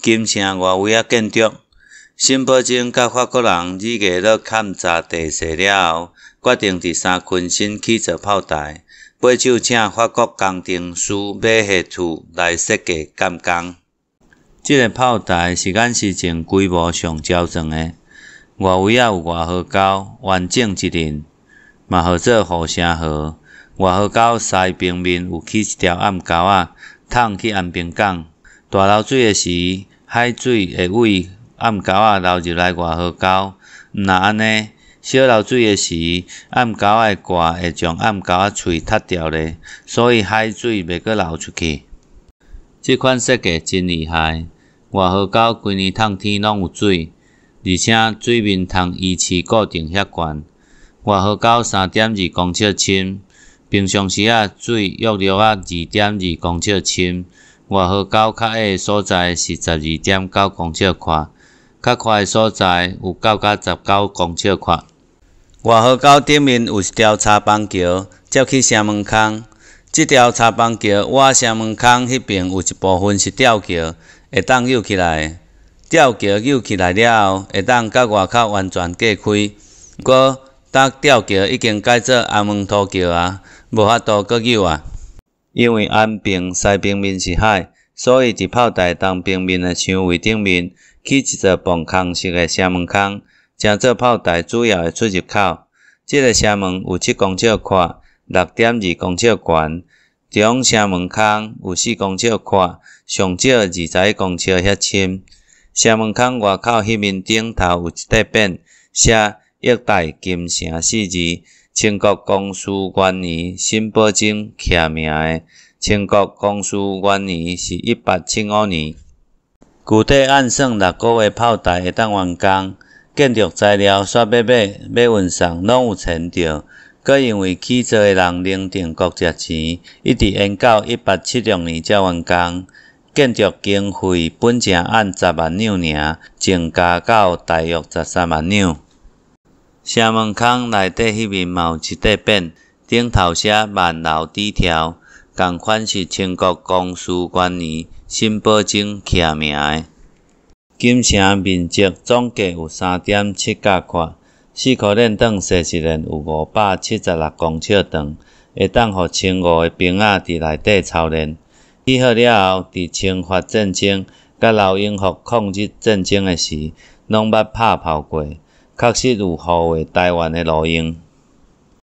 金城外围建筑。辛伯正甲法国人2月落勘查地势了后，决定伫三群新起造炮台，买手请法国工程师马赫图来设计监工。这个炮台是咱时前规模上较全的，外围有外河高，完整一轮，嘛号做护城河。外河高西平面有起一条暗沟仔，通去安平港。大流水的时，海水会为暗沟仔流入来外河沟。毋若安尼，小流水的时，暗沟仔的挂会将暗沟仔喙踢掉咧，所以海水袂阁流出去。这款设计真厉害，外河沟规年透天拢有水，而且水面通依次固定遐悬。外河沟3.2公尺深。平常时水约略2.2公尺深，外河沟较矮的所在是12.9公尺宽，较宽的所在有9到19公尺宽。外河沟顶面有一条插板桥接去城门坑，这条插板桥挖城门坑迄边有一部分是吊桥，会当扭起来。吊桥扭起来了后，会当甲外口完全隔开。不过，吊桥已经改做红门土桥啊。无法度阁扭啊，因为安平西平面是海，所以伫炮台东平面的墙围顶面起一座磅空式的城门坑，成做炮台主要的出入口。这个城门有7公尺宽，6.2公尺悬，中城门坑有4公尺宽，上少21公尺遐深。城门坑外口迄面顶头有一块匾，写“液带金城”4字。清国光绪元年辛伯正刻名的，清国光绪元年是1875年。具体按算6个月炮台会当完工，建筑材料煞买运送拢有钱着，搁因为起造的人零定国债钱，一直延到1876年才完工。建筑经费本正按10万两尔，增加到大约13万两。城门坑内底迄面嘛有一块匾，顶头写“万楼底条”，同款是清国光绪元年辛伯正刻名的。金城面积总计有 3.7 甲宽，4颗链长设一链有576公尺长，会当互15个兵仔伫内底操练。起好了后，伫清法战争甲老英福抗日战争的时，拢捌拍炮过。确实有护卫台湾的路用。